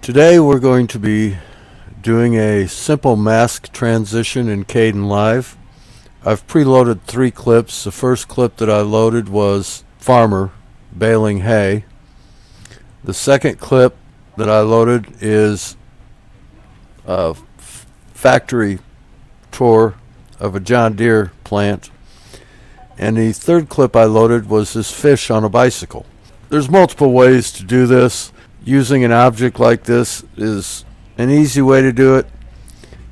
Today we're going to be doing a simple mask transition in Kdenlive. I've preloaded 3 clips. The first clip that I loaded was farmer baling hay. The second clip that I loaded is a factory tour of a John Deere plant. And the third clip I loaded was this fish on a bicycle. There's multiple ways to do this. Using an object like this is an easy way to do it,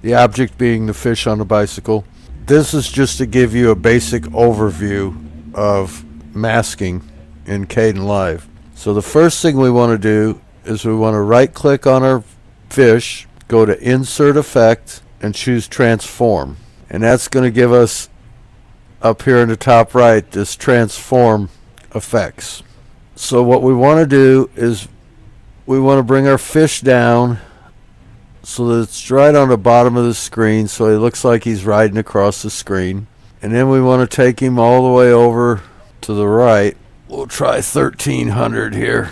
the object being the fish on a bicycle. This is just to give you a basic overview of masking in Kdenlive. So the first thing we want to do is we want to right click on our fish, go to Insert Effect, and choose Transform. And that's going to give us up here in the top right this Transform effects. So what we want to do is we want to bring our fish down so that it's right on the bottom of the screen, so he looks like he's riding across the screen. And then we want to take him all the way over to the right. We'll try 1300 here.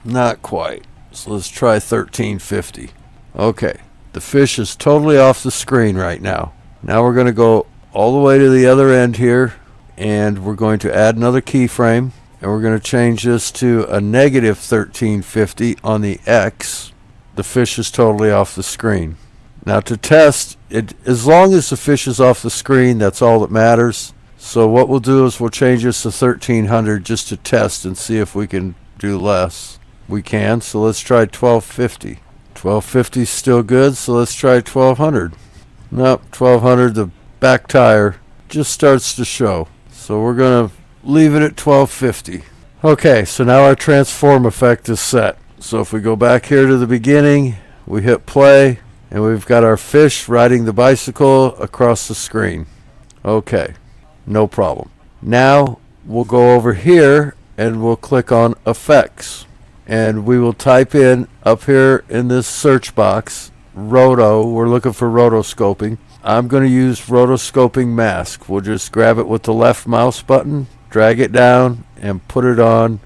Not quite. So let's try 1350. Okay, the fish is totally off the screen right now. Now we're going to go all the way to the other end here, and we're going to add another keyframe. And we're going to change this to a negative 1350 on the X. The fish is totally off the screen. Now to test, as long as the fish is off the screen, that's all that matters. So what we'll do is we'll change this to 1300 just to test and see if we can do less. We can, so let's try 1250. 1250 is still good, so let's try 1200. Nope, 1200, the back tire just starts to show. So we're going to leave it at 1250. Okay, so now our transform effect is set. So if we go back here to the beginning, we hit play, and we've got our fish riding the bicycle across the screen. Okay, no problem. Now we'll go over here and we'll click on effects, and we will type in up here in this search box roto. We're looking for rotoscoping. I'm going to use rotoscoping mask. We'll just grab it with the left mouse button, drag it down, and put it on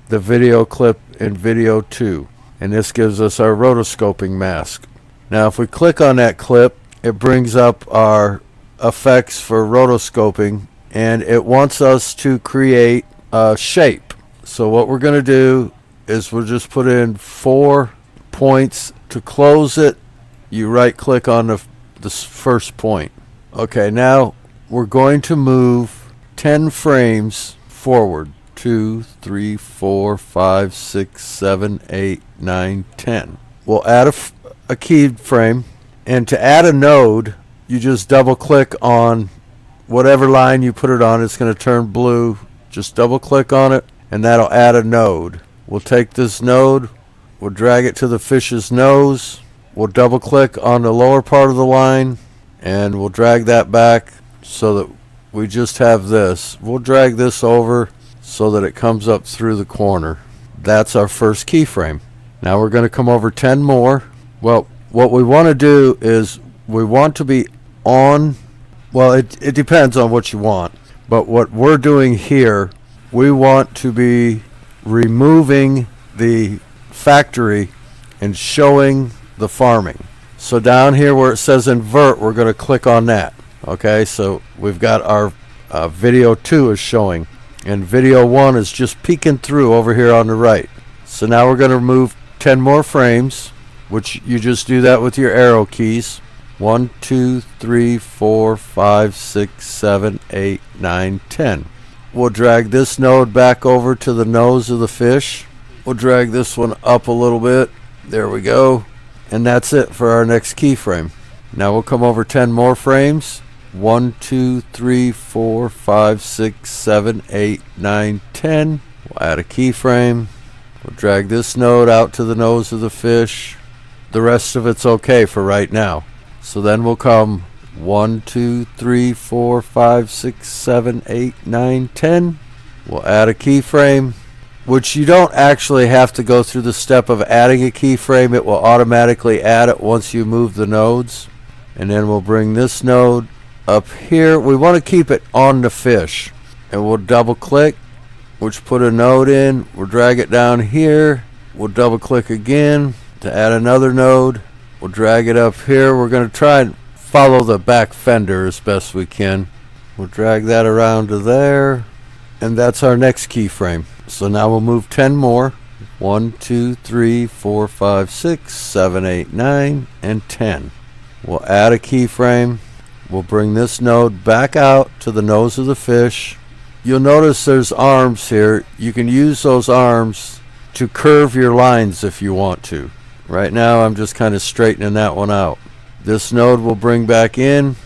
the video clip in video 2. And this gives us our rotoscoping mask. Now if we click on that clip, it brings up our effects for rotoscoping, and it wants us to create a shape. So what we're going to do is we'll just put in 4 points. To close it, you right click on the first point. Okay, now we're going to move 10 frames forward. 2, 3, 4, 5, 6, 7, 8, 9, 10. We'll add a keyframe, and to add a node, you just double click on whatever line you put it on. It's going to turn blue. Just double click on it, and that'll add a node. We'll take this node, we'll drag it to the fish's nose, we'll double click on the lower part of the line, and we'll drag that back so that we just have this. We'll drag this over so that it comes up through the corner. That's our first keyframe. Now we're going to come over 10 more. Well, what we want to do is we want to be on, well, it depends on what you want, but what we're doing here, we want to be removing the factory and showing the farming. So down here where it says invert, we're going to click on that. Okay, so we've got our video 2 is showing, and video 1 is just peeking through over here on the right. So now we're going to remove 10 more frames, which you just do that with your arrow keys. 1, 2, 3, 4, 5, 6, 7, 8, 9, 10. We'll drag this node back over to the nose of the fish. We'll drag this one up a little bit. There we go. And that's it for our next keyframe. Now we'll come over 10 more frames. 1, 2, 3, 4, 5, 6, 7, 8, 9, 10. We'll add a keyframe. We'll drag this node out to the nose of the fish. The rest of it's okay for right now. So then we'll come 1, 2, 3, 4, 5, 6, 7, 8, 9, 10. We'll add a keyframe, which you don't actually have to go through the step of adding a keyframe. It will automatically add it once you move the nodes. And then we'll bring this node up here. We want to keep it on the fish, and we'll double click, which put a node in. We'll drag it down here. We'll double click again. To add another node, we'll drag it up here. We're going to try and follow the back fender as best we can. We'll drag that around to there, and that's our next keyframe. So now we'll move 10 more. 1, 2, 3, 4, 5, 6, 7, 8, 9, and 10. We'll add a keyframe. We'll bring this node back out to the nose of the fish. You'll notice there's arms here. You can use those arms to curve your lines if you want to. Right now I'm just kind of straightening that one out. This node will bring back in,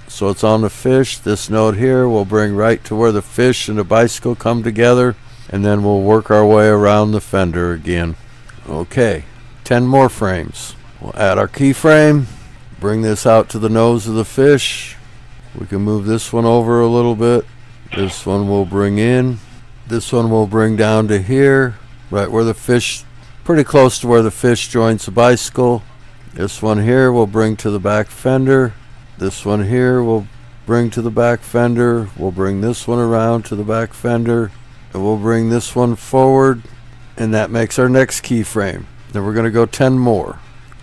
so it's on the fish. This node here will bring right to where the fish and the bicycle come together, and then we'll work our way around the fender again. Okay, 10 more frames. We'll add our keyframe, bring this out to the nose of the fish. We can move this one over a little bit. This one will bring in. This one will bring down to here, right where the fish, pretty close to where the fish joins the bicycle. This one here will bring to the back fender. This one here will bring to the back fender. We'll bring this one around to the back fender. And we'll bring this one forward, and that makes our next keyframe. Then we're going to go 10 more.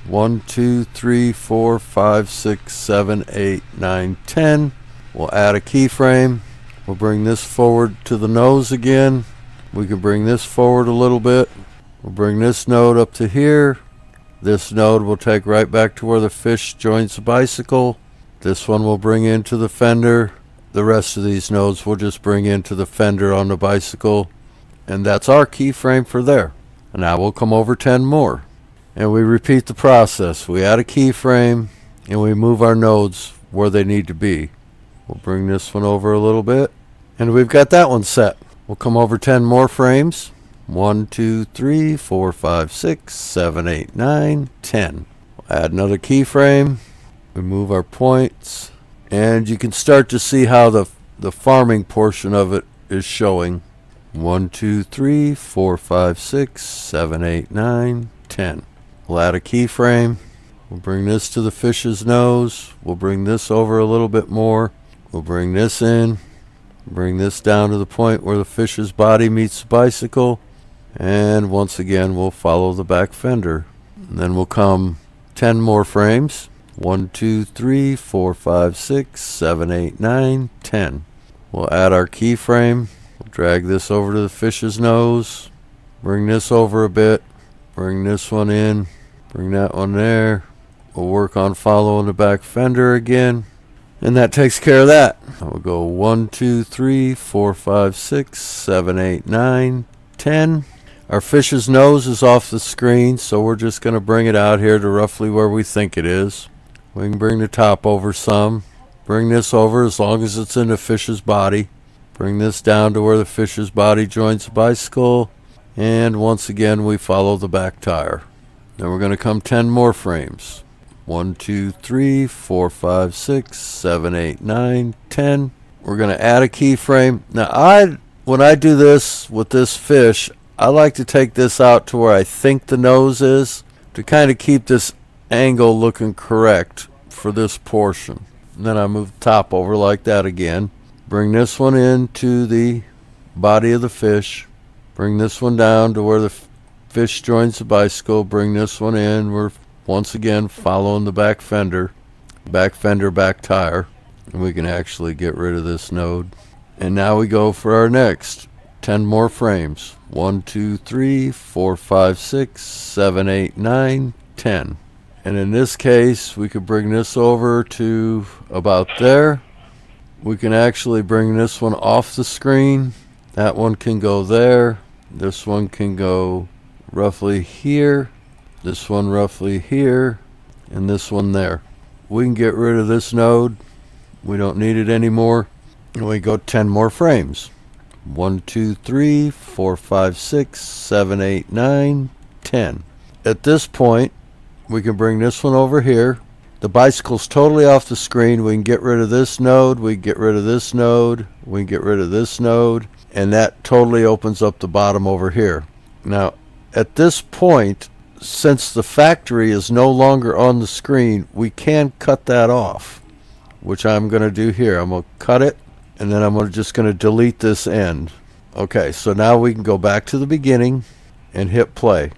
1, 2, 3, 4, 5, 6, 7, 8, 9, 10. We'll add a keyframe. We'll bring this forward to the nose again. We can bring this forward a little bit. We'll bring this node up to here. This node will take right back to where the fish joins the bicycle. This one will bring into the fender. The rest of these nodes we'll just bring into the fender on the bicycle. And that's our keyframe for there. And now we'll come over 10 more. And we repeat the process. We add a keyframe and we move our nodes where they need to be. We'll bring this one over a little bit. And we've got that one set. We'll come over 10 more frames. 1, 2, 3, 4, 5, 6, 7, 8, 9, 10. We'll add another keyframe. We move our points. And you can start to see how the farming portion of it is showing. 1, 2, 3, 4, 5, 6, 7, 8, 9, 10. We'll add a keyframe. We'll bring this to the fish's nose. We'll bring this over a little bit more. We'll bring this in. Bring this down to the point where the fish's body meets the bicycle. And once again, we'll follow the back fender. And then we'll come 10 more frames. 1, 2, 3, 4, 5, 6, 7, 8, 9, 10. We'll add our keyframe. We'll drag this over to the fish's nose. Bring this over a bit. Bring this one in. Bring that one there. We'll work on following the back fender again. And that takes care of that. We'll go 1, 2, 3, 4, 5, 6, 7, 8, 9, 10. Our fish's nose is off the screen, so we're just going to bring it out here to roughly where we think it is. We can bring the top over some. Bring this over as long as it's in the fish's body. Bring this down to where the fish's body joins the bicycle. And once again, we follow the back tire. Then we're going to come 10 more frames. 1, 2, 3, 4, 5, 6, 7, 8, 9, 10. We're going to add a keyframe. Now, when I do this with this fish, I like to take this out to where I think the nose is to kind of keep this angle looking correct for this portion. And then I move the top over like that again. Bring this one into the body of the fish. Bring this one down to where the fish joins the bicycle. Bring this one in. We're once again following the back fender, back tire. And we can actually get rid of this node. And now we go for our next 10 more frames. 1, 2, 3, 4, 5, 6, 7, 8, 9, 10. And in this case, we could bring this over to about there. We can actually bring this one off the screen. That one can go there. This one can go roughly here. This one roughly here. And this one there. We can get rid of this node. We don't need it anymore. And we go 10 more frames. 1, 2, 3, 4, 5, 6, 7, 8, 9, 10. At this point, we can bring this one over here. The bicycle's totally off the screen. We can get rid of this node. We can get rid of this node. We can get rid of this node. And that totally opens up the bottom over here. Now, at this point, since the factory is no longer on the screen, we can cut that off, which I'm going to do here. I'm going to cut it, and then I'm just going to delete this end. Okay, so now we can go back to the beginning and hit play.